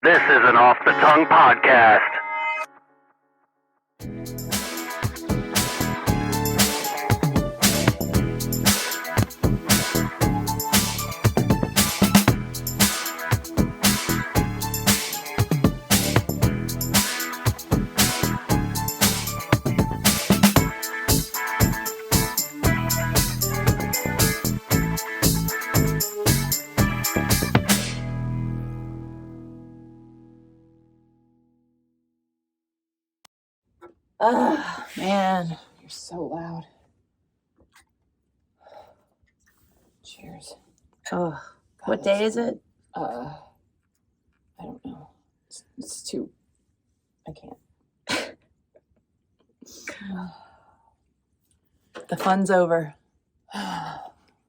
This is an Off the Tongue podcast. Oh, man, you're so loud. Cheers. Oh, God, what day is it? I don't know. It's too. I can't. The fun's over.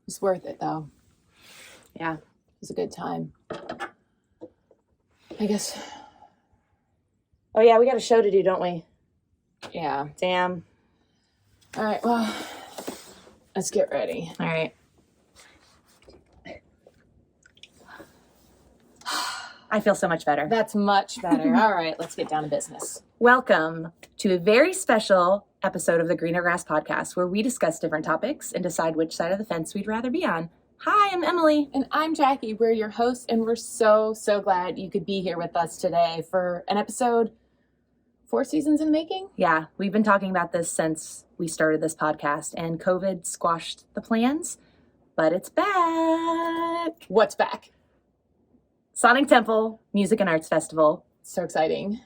It's worth it, though. Yeah. It was a good time. I guess. Oh, yeah, we got a show to do, don't we? Yeah. Damn. All right, well, let's get ready. All right. I feel so much better. That's much better. All right, let's get down to business. Welcome to a very special episode of the Greener Grass podcast where we discuss different topics and decide which side of the fence we'd rather be on. Hi, I'm Emily. And I'm Jackie. We're your hosts, and we're so glad you could be here with us today for an episode 4 seasons in the making. Yeah, we've been talking about this since we started this podcast, and COVID squashed the plans, but it's back. What's back? Sonic Temple Music and Arts Festival. So exciting.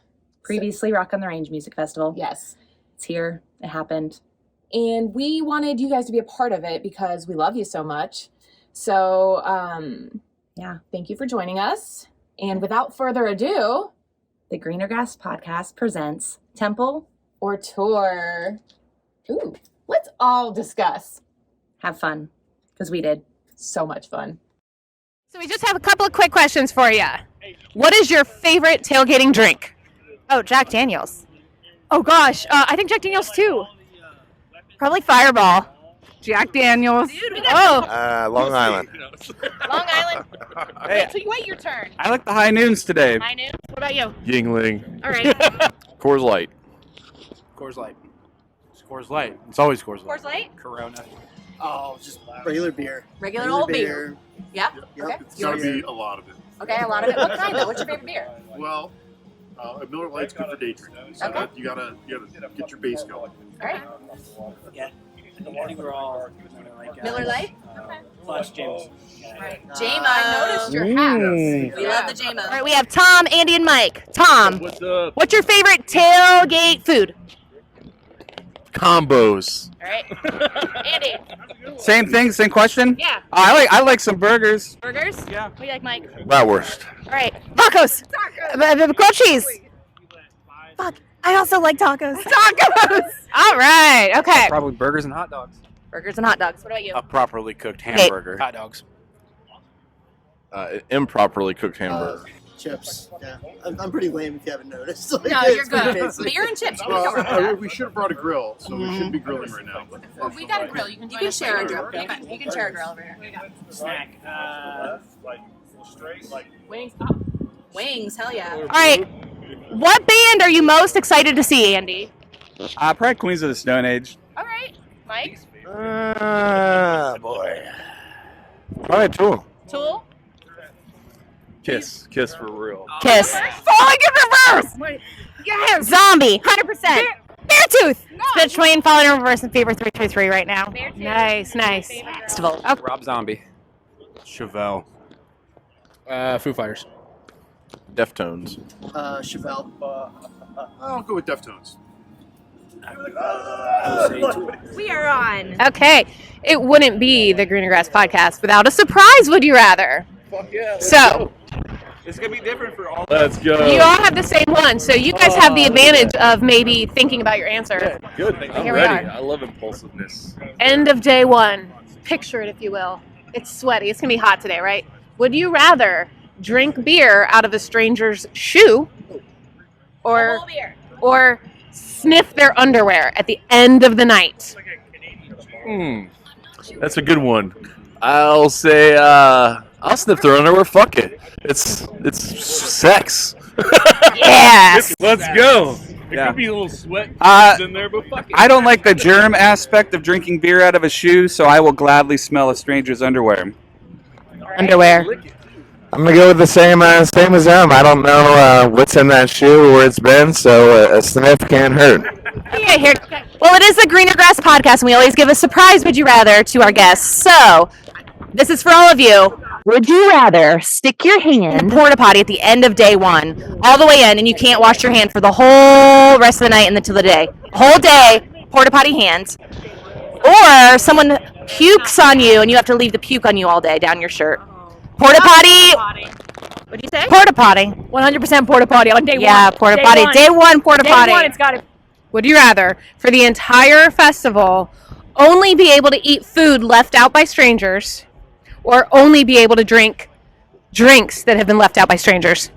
Previously Rock on the Range Music Festival. Yes. It's here. It happened. And we wanted you guys to be a part of it because we love you so much. So, yeah, thank you for joining us. And without further ado, the Greener Grass podcast presents Temple or Tour. Ooh, let's all discuss. Have fun, because we did. So much fun. So we just have a couple of quick questions for you. What is your favorite tailgating drink? Oh, Jack Daniels. Oh gosh, I think Jack Daniels too. Probably Fireball. Jack Daniels. Long Island. Long Island. Hey, So you wait your turn. I like the high noons today. High noon. What about you? Yingling. All right. Coors Light. Coors Light. It's Coors Light. It's always Coors Light. Coors Light. Corona. Oh, just regular beer. Regular old beer. Yeah? Yep. Okay. It's gotta be a lot of it. Okay, a lot of it. What kind though? What's your favorite beer? Well, a Miller Lite's good for day drinking. So Okay. that you gotta get your base going. All right. Yeah. I think we're all Miller Lite? Plus James. Right. Jama, I noticed your hat. We love the Jama. All right, we have Tom, Andy, and Mike. Tom, What's up? what's your favorite tailgate food? Combos. All right. Andy. Same thing, same question. Yeah. I like some burgers. Burgers. Yeah. What do you like, Mike? Bratwurst. All right. Tacos. Grilled cheese. Fuck. I also like tacos. Tacos. All right. Okay. Probably burgers and hot dogs. Burgers and hot dogs. What about you? A properly cooked hamburger. Hot dogs. Improperly cooked hamburger. Chips. Yeah. I'm pretty lame if you haven't noticed. Like, No, it's you're pretty good. basic. Beer and chips. You can go with Well, that. we should have brought a grill, so we shouldn't be grilling right now. But Well, we got a grill. You can share a grill. You can share a grill over here. Snack. Wings. Wings. Hell yeah. All right. What band are you most excited to see, Andy? Probably Queens of the Stone Age. All right. Mike? Boy. Probably Tool. Tool? Kiss for real. Kiss. Falling in reverse! Yes! Zombie, 100%. Beartooth! Spit Twain, Falling in Reverse, and Fever 333 right now. Nice. Festival. Okay. Rob Zombie. Chevelle. Foo Fighters. Deftones. Chevelle. I'll go with Deftones. We are on. Okay. It wouldn't be the Greener Grass podcast without a surprise, would you rather? Fuck yeah. So, It's gonna be different for all. Let's go. you all have the same one, so you guys have the advantage of maybe thinking about your answer. Good. I'm Here we ready. are. I love impulsiveness. End of day one. Picture it, if you will. It's sweaty. It's going to be hot today, right? Would you rather drink beer out of a stranger's shoe or sniff their underwear at the end of the night? That's a good one. I'll say I'll sniff their underwear. Fuck it. It's sex. Yes. Let's go. There could be a little sweat in there, but fuck it. I don't like the germ aspect of drinking beer out of a shoe, so I will gladly smell a stranger's underwear. Underwear. I'm gonna go with the same as them. I don't know what's in that shoe or where it's been, so a sniff can't hurt. Yeah, here. Well, it is the Greener Grass podcast, and we always give a surprise would you rather to our guests. So, this is for all of you. Would you rather stick your hand in a porta potty at the end of day one, all the way in, and you can't wash your hand for the whole rest of the night and until the day? Whole day, porta potty hands. Or someone pukes on you, and you have to leave the puke on you all day down your shirt. Porta potty. What'd you say? Porta potty. 100% porta potty on day one. Yeah, porta potty. Day one, porta potty. Day one, it's got to. Would you rather, for the entire festival, only be able to eat food left out by strangers, or only be able to drink drinks that have been left out by strangers?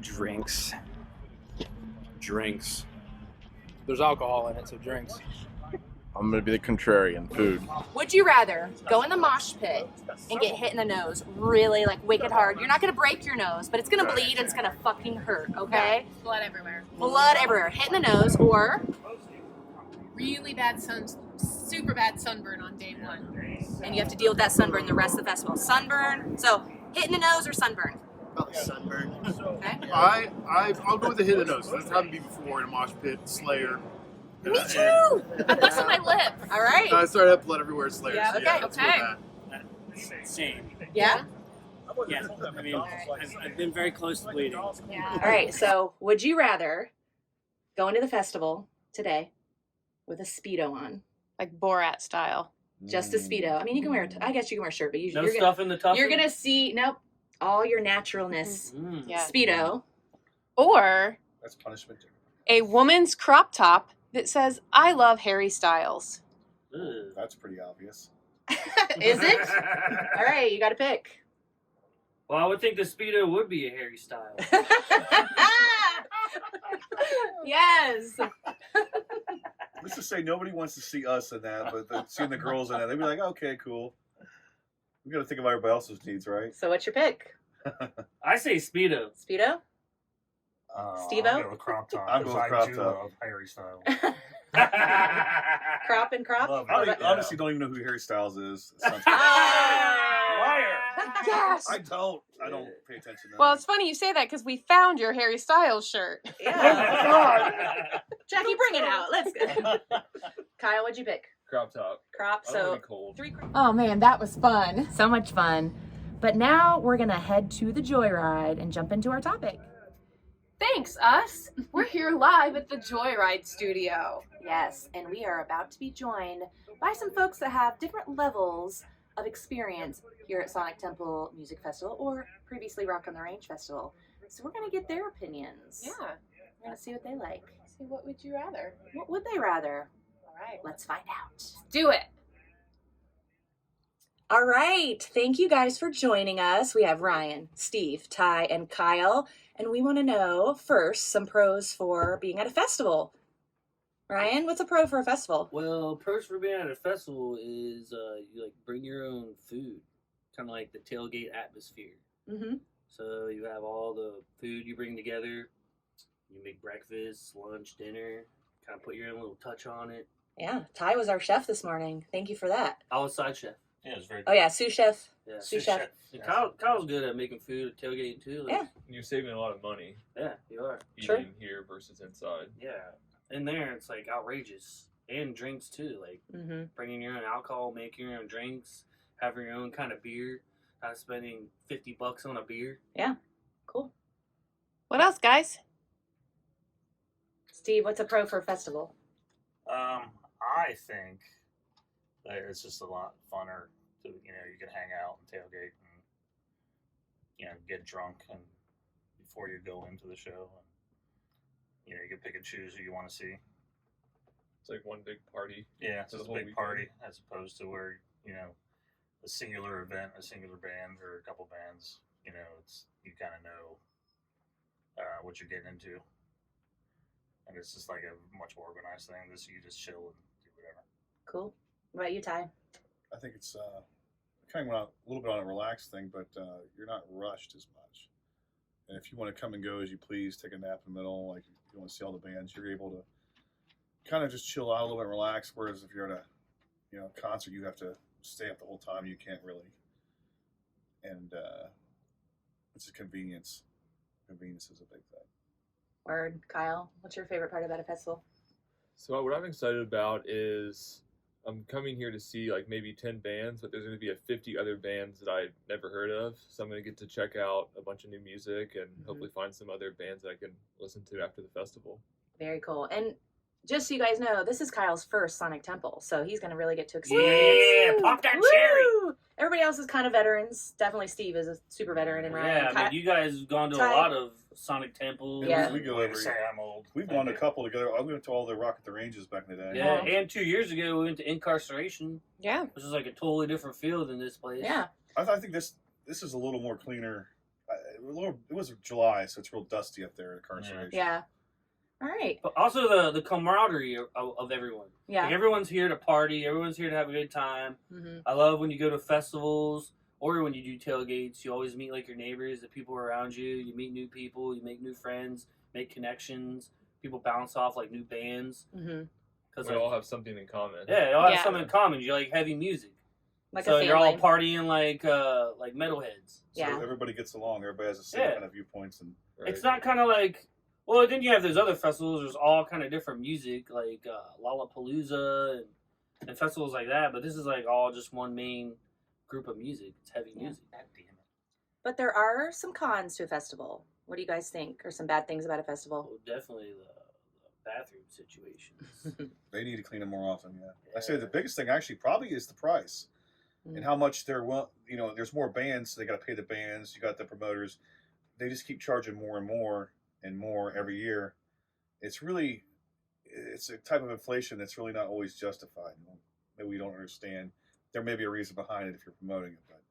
Drinks. There's alcohol in it, so drinks. I'm gonna be the contrarian. Food. Would you rather go in the mosh pit and get hit in the nose really like wicked hard? You're not gonna break your nose, but it's gonna bleed and it's gonna fucking hurt, okay? Blood everywhere. Blood everywhere. Hit in the nose, or Really bad super bad sunburn on day one. and you have to deal with that sunburn the rest of the festival. Sunburn. So hit in the nose or sunburn? Probably sunburn. Okay. I'll go with the hit of the nose. That's happened to me before in a mosh pit, Slayer. Me too. I busted my lip. All right. I started to have blood everywhere, Slayer. Yeah, so okay, let's go with that. Same. Yeah. Yeah. I mean, I've been very close to bleeding. All right. So would you rather go into the festival today with a Speedo on? Like Borat style. Just a Speedo. I mean, you can wear. I guess you can wear a shirt, but No you're stuff in the tuffy? you're gonna see all your naturalness. Yeah. Speedo. Or That's punishment. a woman's crop top that says, I love Harry Styles. Ugh. That's pretty obvious. Is it? All right, you got to pick. Well, I would think the Speedo would be a Harry Styles. Yes. Let's just say nobody wants to see us in that, but seeing the girls in that, they'd be like, okay, cool. We got to think of everybody else's needs, right? So what's your pick? I say Speedo. Speedo? Steve-O? I'm going with crop top. I'm going with crop top. Harry Styles. Crop and crop? I honestly don't even know who Harry Styles is. Liar. Yes. I don't pay attention to that. Well, it's funny you say that because we found your Harry Styles shirt. Yeah. Jackie, bring it out. Let's go. Kyle, what'd you pick? Crop top. Crop. So Cold. 3 crop. Oh man, that was fun. So much fun. But now we're gonna head to the joyride and jump into our topic. Thanks, us. We're here live at the Joyride studio. Yes, and we are about to be joined by some folks that have different levels of experience here at Sonic Temple Music Festival or previously Rock on the Range Festival. So we're going to get their opinions. Yeah. We're going to see what they like. See, what would you rather? What would they rather? All right. Let's find out. Do it. All right. Thank you guys for joining us. We have Ryan, Steve, Ty, and Kyle. And we want to know first some pros for being at a festival. Ryan, what's a pro for a festival? Well, pros for being at a festival is you like bring your own food, kind of like the tailgate atmosphere. Mm-hmm. So you have all the food you bring together. You make breakfast, lunch, dinner. Kind of put your own little touch on it. Yeah, Ty was our chef this morning. Thank you for that. I was side chef. Yeah, it was very Oh yeah, sous chef. Yeah, Sous chef. And Kyle's good at making food at tailgating too. Like, Yeah. You're saving a lot of money yeah, you are. Sure. eating here versus inside. Yeah, in there it's like outrageous, and drinks too. Like Mm-hmm. bringing your own alcohol, making your own drinks, having your own kind of beer. Not spending $50 on a beer. Cool. What else, guys? Steve, what's a pro for a festival? I think that it's just a lot funner to, you can hang out and tailgate and, get drunk and before you go into the show. And, you can pick and choose who you want to see. It's like one big party. Yeah, it's For the a whole big weekend. party as opposed to where, a singular event, a singular band or a couple bands, it's, you kind of know what you're getting into. And it's just like a much more organized thing. You just chill and do whatever. Cool. What about you, Ty? I think it's kind of went out a little bit on a relaxed thing, but you're not rushed as much. And if you want to come and go as you please, take a nap in the middle, like if you want to see all the bands, you're able to kind of just chill out a little bit, relax. Whereas if you're at a concert, you have to stay up the whole time. You can't really. And it's a convenience. Convenience is a big thing. Word, Kyle. What's your favorite part about a festival? So what I'm excited about is I'm coming here to see like maybe 10 bands, but there's going to be 50 other bands that I've never heard of. So I'm going to get to check out a bunch of new music and hopefully find some other bands that I can listen to after the festival. Very cool. And just so you guys know, this is Kyle's first Sonic Temple, so he's going to really get to experience. Yeah, pop that cherry. Everybody else is kind of veterans. Definitely Steve is a super veteran, and Ryan. Yeah, I mean, you guys have gone to a lot of Sonic Temples. Yeah. We go every. I'm old. We've gone to a couple together. I went to all the Rock at the Ranges back in the day. Yeah, and 2 years ago we went to Incarceration. Yeah. Which is like a totally different feel than this place. Yeah. I think this is a little more cleaner. It was July, so it's real dusty up there at Incarceration. Yeah. All right. But also the camaraderie of everyone. Yeah. Like everyone's here to party. Everyone's here to have a good time. Mm-hmm. I love when you go to festivals or when you do tailgates. You always meet like your neighbors, the people around you. You meet new people. You make new friends, make connections. People bounce off like new bands. Mm-hmm. Because we all have something in common. Yeah, you all have something in common. You like heavy music. Like so a you're all family. partying like metalheads. So everybody gets along. Everybody has the same kind of viewpoints, and it's not kind of like. Well, then you have those other festivals. There's all kind of different music, like Lollapalooza and festivals like that. But this is like all just one main group of music. It's heavy music. God damn it. But there are some cons to a festival. What do you guys think? Or some bad things about a festival? Well, definitely the bathroom situations. they need to clean them more often. Yeah. I say the biggest thing actually probably is the price, and how much they're there's more bands, so they got to pay the bands. You got the promoters. They just keep charging more and more and more every year. It's a type of inflation that's really not always justified. Maybe we don't understand. There may be a reason behind it if you're promoting it, but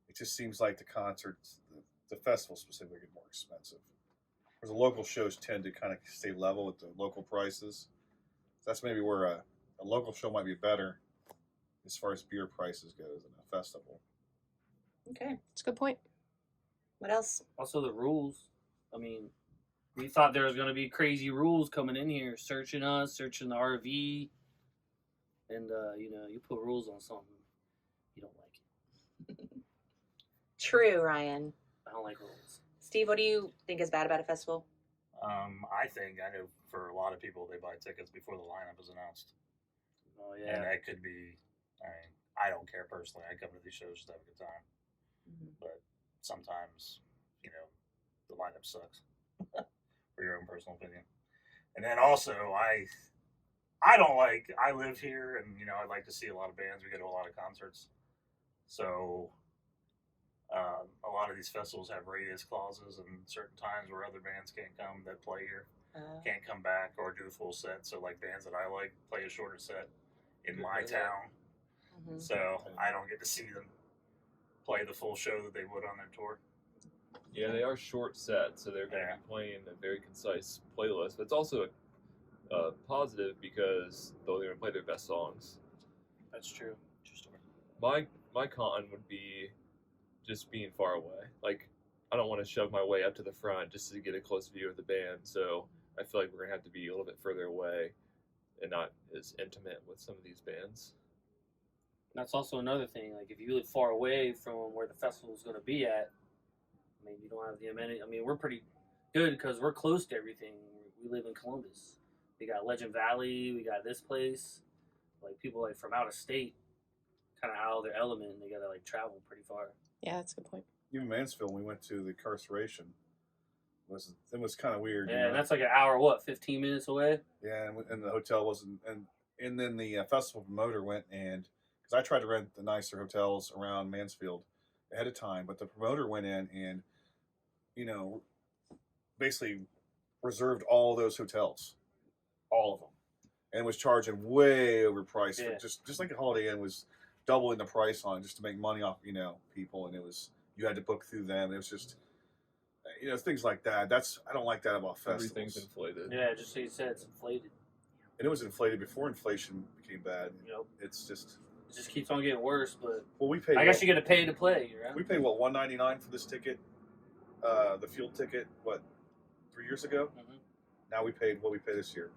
it just seems like the concerts, the festival specifically, get more expensive. Whereas the local shows tend to kind of stay level with the local prices. That's maybe where a local show might be better as far as beer prices goes than a festival. Okay. That's a good point. What else? Also the rules. I mean, we thought there was going to be crazy rules coming in here, searching us, searching the RV. And, you put rules on something. You don't like it. True, Ryan. I don't like rules. Steve, what do you think is bad about a festival? I know for a lot of people, they buy tickets before the lineup is announced. Oh, yeah. And that could be, I don't care personally. I come to these shows just to have a good time. But sometimes, the lineup sucks. For your own personal opinion. And then also, I live here, and I like to see a lot of bands. We go to a lot of concerts, so a lot of these festivals have radius clauses, and certain times where other bands can't come that play here can't come back or do a full set. So like bands that I like play a shorter set in my town, so I don't get to see them play the full show that they would on their tour. Yeah, they are short sets, so they're going to be playing a very concise playlist. But it's also a positive because they're going to play their best songs. That's true. My con would be just being far away. Like, I don't want to shove my way up to the front just to get a close view of the band. So I feel like we're going to have to be a little bit further away and not as intimate with some of these bands. That's also another thing. Like, if you live far away from where the festival is going to be at, I mean, you don't have the amenity. I mean, we're pretty good because we're close to everything. We live in Columbus. We got Legend Valley. We got this place. Like, people like from out of state, kind of out of their element, and they got to like travel pretty far. Yeah, that's a good point. Even Mansfield, when we went to the Incarceration, it was kind of weird. Yeah, that's like an hour, 15 minutes away? Yeah, and the hotel wasn't, and then the festival promoter went, and because I tried to rent the nicer hotels around Mansfield ahead of time, but the promoter went in and, basically reserved all those hotels, all of them, and was charging way overpriced for just like a Holiday Inn was doubling the price on it just to make money off, people, and you had to book through them. It was just, things like that. I don't like that about festivals. Everything's inflated. Yeah, just so you said, it's inflated. And it was inflated before inflation became bad. Yep. It's just, It just keeps on getting worse. But Well, we paid. I guess you got to pay to play, right? We paid what, $199 for this ticket, the field ticket. What, 3 years ago? Mm-hmm. Now we paid what we pay this year.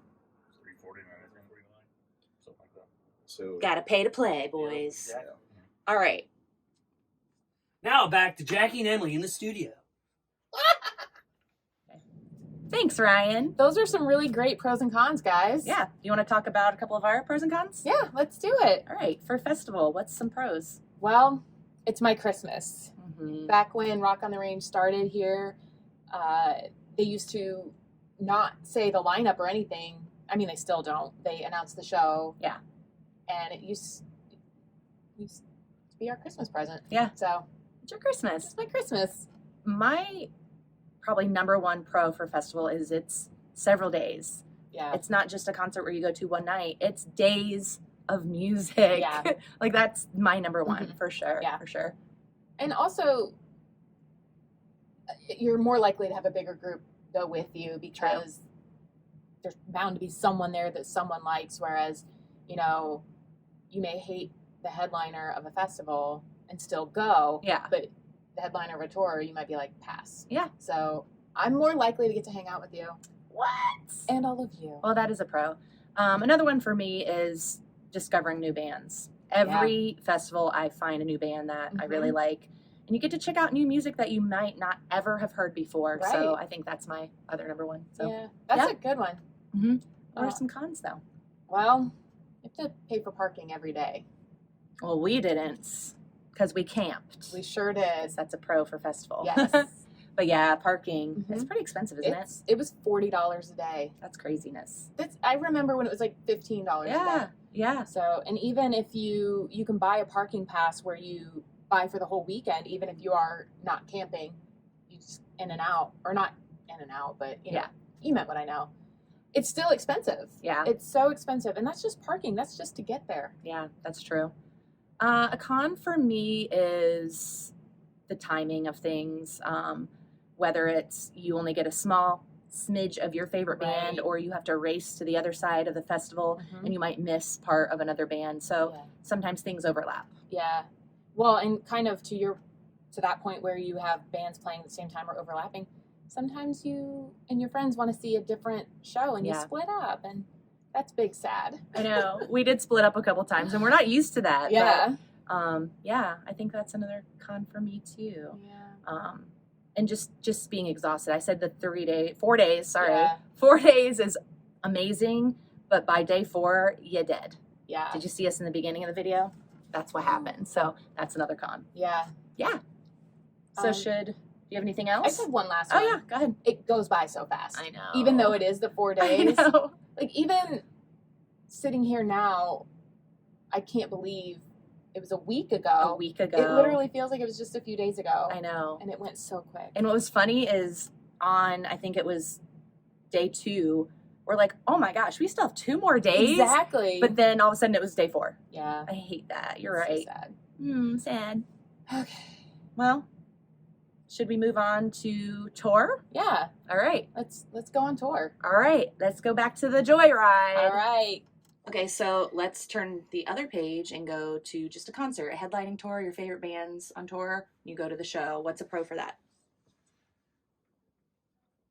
$349, something like that. So Gotta pay to play, boys. Yeah, exactly. All right. Now back to Jaci and Emily in the studio. Thanks, Ryan. Those are some really great pros and cons, guys. Yeah. You want to talk about a couple of our pros and cons? Yeah, let's do it. All right. For festival, what's some pros? Well, it's my Christmas. Mm-hmm. Back when Rock on the Range started here, they used to not say the lineup or anything. I mean, they still don't. They announce the show. Yeah. And it used to be our Christmas present. Yeah. So It's your Christmas. it's my Christmas. My probably number one pro for festival is it's several days. Yeah. It's not just a concert where you go to one night. It's days of music. Yeah. Like that's my number one Mhm. for sure. Yeah. For sure. And also, you're more likely to have a bigger group go with you because there's bound to be someone there that someone likes. Whereas, you know, you may hate the headliner of a festival and still go. Yeah. But the headliner of a tour, you might be like, pass. Yeah. So I'm more likely to get to hang out with you. What? And all of you. Well, that is a pro. Another one for me is discovering new bands. Every festival, I find a new band that I really like. And you get to check out new music that you might not ever have heard before. So Right. I think that's my other number one. So Yeah. That's a good one. Mm-hmm. What are Uh, some cons, though? Well, you have to pay for parking every day. Well, we didn't because we camped. We sure did. That's a pro for festival. Yes. But yeah, parking. It's Mhm. pretty expensive, isn't it? It was $40 a day. That's craziness. I remember when it was like $15 a Yeah. day. Yeah. So, and even if you can buy a parking pass where you buy for the whole weekend, even if you are not camping, you just in and out, or not in and out, but you know, you meant what I know. It's still expensive. Yeah. It's so expensive, and that's just parking. That's just to get there. Yeah, that's true. A con for me is the timing of things. Whether it's you only get a small smidge of your favorite band, Right. or you have to race to the other side of the festival Mhm. and you might miss part of another band. So Yeah. sometimes things overlap. Yeah. Well, and kind of to that point where you have bands playing at the same time or overlapping, sometimes you and your friends want to see a different show and you Yeah. split up, and that's big sad. I know. We did split up a couple times and we're not used to that. Yeah. But, yeah, I think that's another con for me too. Yeah. And just being exhausted. I said the 4 days, sorry. Yeah. 4 days is amazing, but by day 4, you're dead. Yeah. Did you see us in the beginning of the video? That's what happened. So that's another con. Yeah. Yeah. So do you have anything else? I just have one last Oh, one. yeah, go ahead. It goes by so fast. I know. Even though it is the 4 I days. know. Like, even sitting here now, I can't believe it was a week ago. A week ago. It literally feels like it was just a few days ago. I know. And it went so quick. And what was funny is I think it was day 2, we're like, oh my gosh, we still have 2 more days. Exactly. But then all of a sudden it was day 4. Yeah. I hate that. You're It's so right. sad. Sad. Okay. Well, should we move on to tour? Yeah. All right. Let's go on tour. All right. Let's go back to the joyride. All right. Okay, so let's turn the other page and go to just a concert, a headlining tour, your favorite bands on tour. You go to the show. What's a pro for that?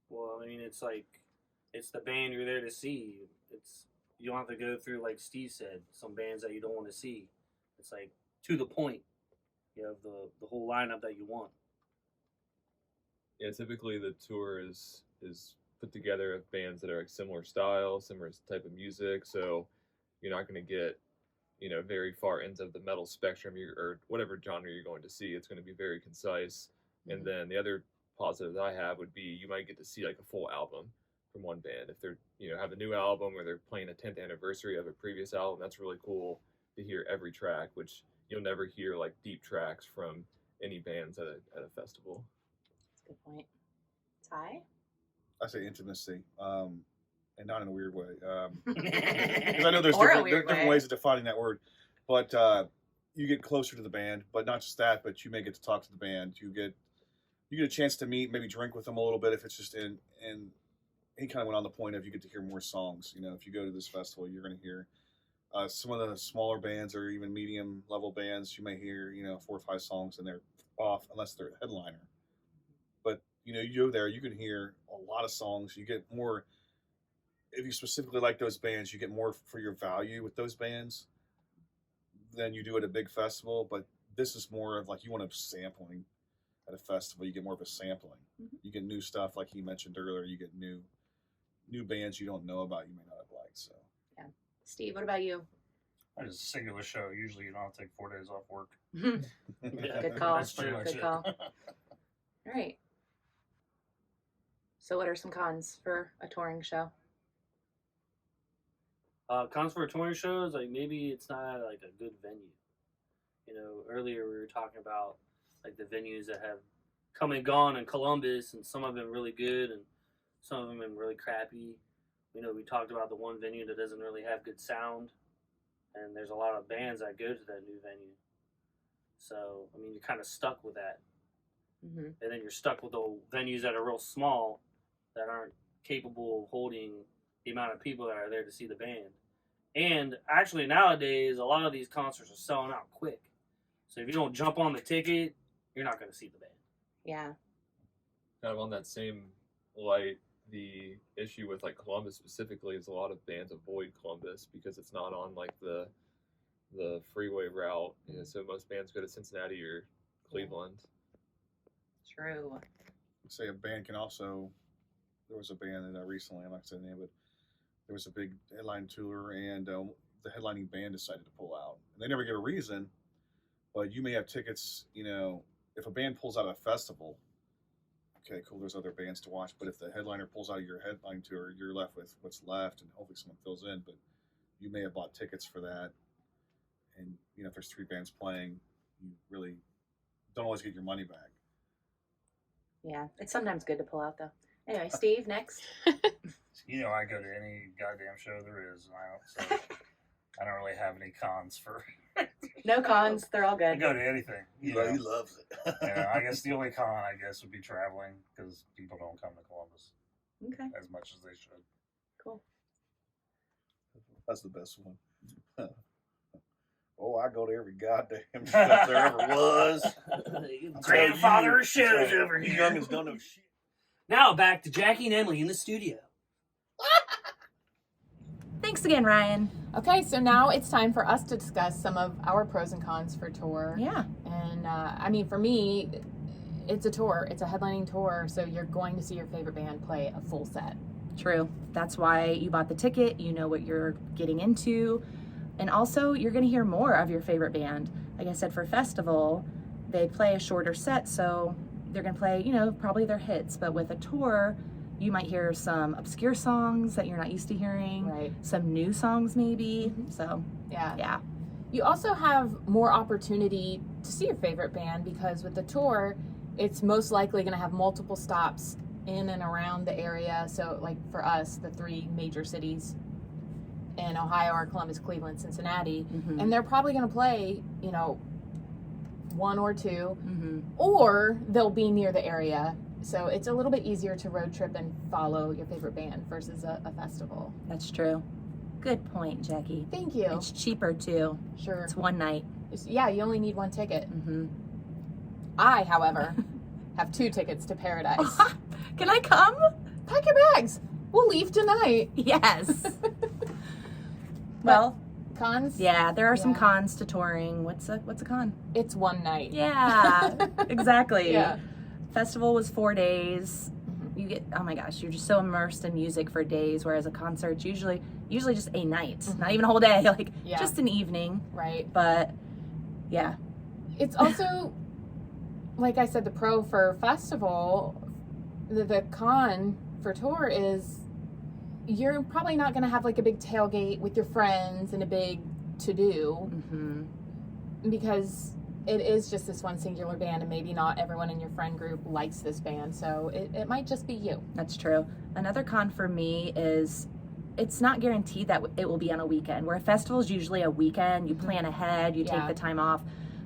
Well, I mean, it's like, it's the band you're there to see. You don't have to go through, like Steve said, some bands that you don't want to see. It's like, to the point. You have the whole lineup that you want. Yeah, typically the tour is put together of bands that are like similar style, similar type of music. So you're not going to get, very far into the metal spectrum or whatever genre you're going to see. It's going to be very concise. And then the other positive that I have would be you might get to see like a full album from one band. If they're, have a new album or they're playing a 10th anniversary of a previous album, that's really cool to hear every track, which you'll never hear like deep tracks from any bands at a festival. That's a good point. Ty? I say intimacy, and not in a weird way. Because I know there's different ways of defining that word. But you get closer to the band, but not just that, but you may get to talk to the band. You get a chance to meet, maybe drink with them a little bit if it's just in he kind of went on the point of you get to hear more songs. If you go to this festival, you're going to hear Some of the smaller bands or even medium level bands, you may hear 4 or 5 songs and they're off unless they're a headliner. But you go there, you can hear a lot of songs. You get more if you specifically like those bands. You get more for your value with those bands than you do at a big festival. But this is more of like you want to sampling at a festival. You get more of a sampling. You get new stuff, like he mentioned earlier. You get new bands you don't know about. You may not have liked. So yeah. Steve, what about you? That is a singular show. Usually you don't have to take 4 days off work. Good call. That's pretty much Good it. call. All right. So what are some cons for a touring show? Cons for touring shows, like maybe it's not like a good venue. Earlier we were talking about like the venues that have come and gone in Columbus, and some of them really good and some of them been really crappy. We talked about the one venue that doesn't really have good sound, and there's a lot of bands that go to that new venue. So, you're kind of stuck with that. And then you're stuck with the venues that are real small that aren't capable of holding the amount of people that are there to see the band. And actually nowadays, a lot of these concerts are selling out quick. So if you don't jump on the ticket, you're not going to see the band. Yeah. Kind of on that same light, the issue with like Columbus specifically is a lot of bands avoid Columbus because it's not on like the freeway route. So most bands go to Cincinnati or Cleveland. True. say a band can also. There was a band that recently, I'm not saying the name, but there was a big headline tour, and the headlining band decided to pull out. And they never give a reason, but you may have tickets. If a band pulls out of a festival, okay, cool, there's other bands to watch. But if the headliner pulls out of your headline tour, you're left with what's left, and hopefully someone fills in. But you may have bought tickets for that, and if there's 3 bands playing, you really don't always get your money back. Yeah, it's sometimes good to pull out though. Anyway, Steve, next. I go to any goddamn show there is. I don't really have any cons for. No cons, they're all I good. go to anything. He loves it. I guess the only con, would be traveling because people don't come to Columbus. Okay. As much as they should. Cool. That's the best one. Oh, I go to every goddamn show there ever was. Grandfather of shows over You here. youngins don't know shit. Now back to Jaci and Emily in the studio. Thanks again, Ryan. Okay, so now it's time for us to discuss some of our pros and cons for tour. Yeah. And for me, it's a tour. It's a headlining tour, so you're going to see your favorite band play a full set. True. That's why you bought the ticket. You know what you're getting into. And also, you're going to hear more of your favorite band. Like I said, for festival, they play a shorter set, so they're going to play, probably their hits. But with a tour, you might hear some obscure songs that you're not used to hearing. Right. Some new songs, maybe. So, yeah. You also have more opportunity to see your favorite band because with the tour, it's most likely going to have multiple stops in and around the area. So, like for us, the 3 major cities in Ohio are Columbus, Cleveland, Cincinnati, and they're probably going to play, 1 or 2, or they'll be near the area. So it's a little bit easier to road trip and follow your favorite band versus a festival. that's true. Good point, Jackie. Thank you. It's cheaper, too. Sure. It's one night. You only need 1 ticket. Mm-hmm. I, however, have 2 tickets to Paradise. Can I come? Pack your bags. We'll leave tonight. Yes. Well, cons? Yeah, there are some cons to touring. What's a con? It's 1 night. Yeah, exactly. Yeah. Festival was 4 days. You get, oh my gosh, you're just so immersed in music for days, whereas a concert's usually just a night, not even a whole day, just an evening. Right. But yeah. It's also, like I said, the pro for festival, the con for tour is you're probably not going to have like a big tailgate with your friends and a big to-do because it is just this one singular band and maybe not everyone in your friend group likes this band. So it might just be you. That's true. Another con for me is it's not guaranteed that it will be on a weekend, where a festival is usually a weekend. You plan ahead, you take the time off.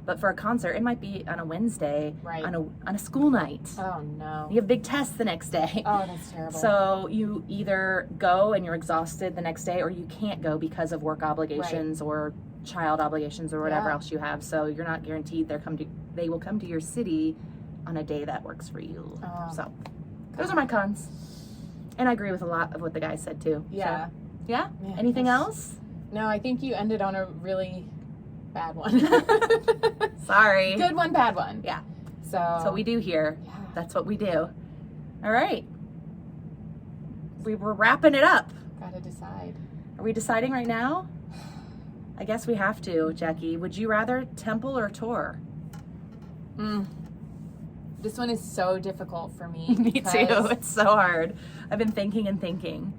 But for a concert, it might be on a Wednesday, Right. on a school night. Oh no. You have big tests the next day. Oh, that's terrible. So you either go and you're exhausted the next day, or you can't go because of work obligations or child obligations or whatever else you have. So you're not guaranteed they will come to your city on a day that works for you. So those are my cons. And I agree with a lot of what the guy said too. Yeah. So, yeah? Man, Anything else? No, I think you ended on a really bad one. Sorry. Good one, bad one. Yeah. So That's what we do here. Yeah. That's what we do. All right. We were wrapping it up. Gotta decide. Are we deciding right now? I guess we have to, Jackie. Would you rather temple or tour? This one is so difficult for me. Me too. because It's so hard. I've been thinking and thinking.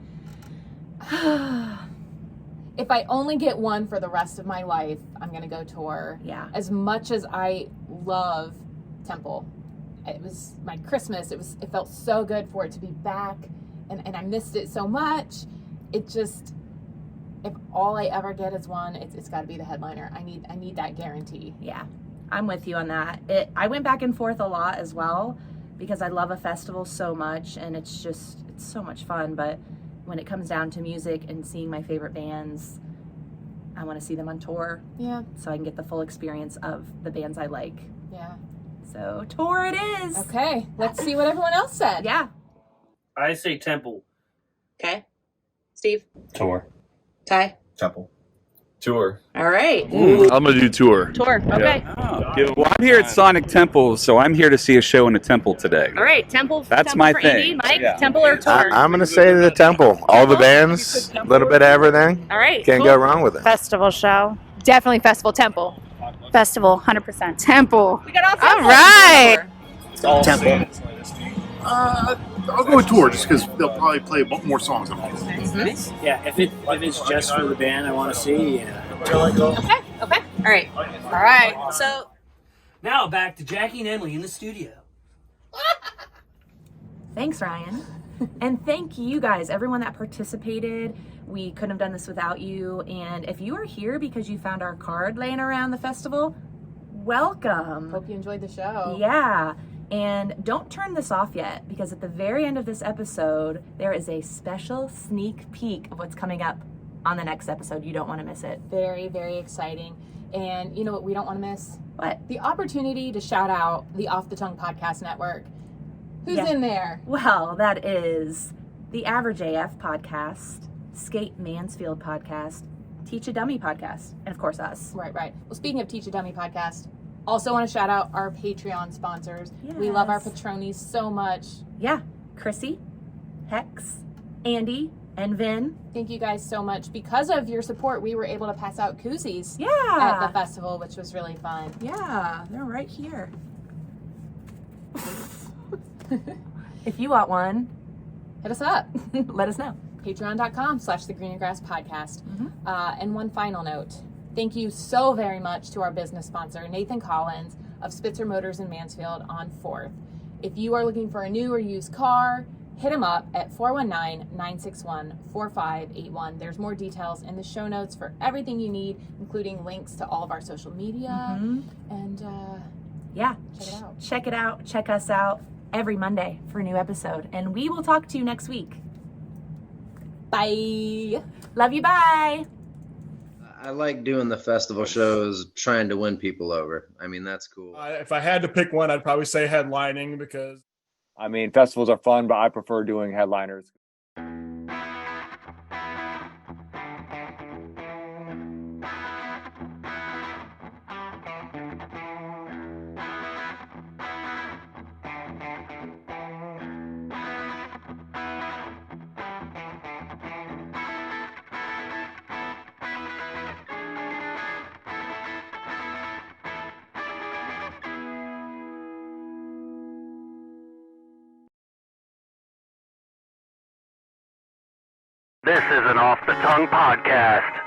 If I only get one for the rest of my life, I'm gonna go tour. Yeah. As much as I love Temple, it was my Christmas. It felt so good for it to be back, and I missed it so much. It just, if all I ever get is one, it's got to be the headliner. I need that guarantee. Yeah, I'm with you on that. I went back and forth a lot as well because I love a festival so much, and it's so much fun. But when it comes down to music and seeing my favorite bands, I want to see them on tour. Yeah. So I can get the full experience of the bands I like. Yeah. So tour it is. Okay. Let's see what everyone else said. Yeah. I say Temple. Okay. Steve. Tour. Ty. Temple. Tour. All right. I'm gonna do tour. Tour. Okay. Well, I'm here at Sonic Temple, so I'm here to see a show in a temple today. All right, Temple. That's Temple my for thing. Andy, Mike, Yeah. Temple or tour? I'm gonna say the temple. All the bands, a little bit of everything. All right. Can't cool. go wrong with it. Festival show. Definitely Festival Temple. Festival, 100%. Temple. We got all All Temple. right. Temple. I'll go with tour just because they'll probably play more songs than all. Yeah, if it's just for the band I want to see, yeah. Okay. All right. All right. So Now back to Jaci and Emily in the studio. thanks, Ryan. And thank you guys, everyone that participated. We couldn't have done this without you. And if you are here because you found our card laying around the festival, welcome. Hope you enjoyed the show. Yeah. And don't turn this off yet, because at the very end of this episode, there is a special sneak peek of what's coming up on the next episode. You don't want to miss it. Very, very exciting. And you know what we don't want to miss? What? The opportunity to shout out the Off the Tongue Podcast Network. Who's Yeah. in there? Well, that is the Average AF podcast, Skate Mansfield podcast, Teach a Dummy podcast, and of course us. Right. Well, speaking of Teach a Dummy podcast, also want to shout out our Patreon sponsors. We love our Yes. patronies so much. Yeah, Chrissy, Hex, Andy, and Vin. Thank you guys so much. Because of your support, we were able to pass out koozies Yeah. at the festival, which was really fun. Yeah, they're right here. If you want one, hit us up. Let us know. Patreon.com/thegreenandgrasspodcast. And one final note. Thank you so very much to our business sponsor, Nathan Collins of Spitzer Motors in Mansfield on 4th. If you are looking for a new or used car, hit him up at 419-961-4581. There's more details in the show notes for everything you need, including links to all of our social media. And yeah, check it out. Check it out. Check us out every Monday for a new episode. And we will talk to you next week. Bye. Love you. Bye. I like doing the festival shows, trying to win people over. I mean, that's cool. If I had to pick one, I'd probably say headlining because. I mean, festivals are fun, but I prefer doing headliners. This is an Off the Tongue podcast.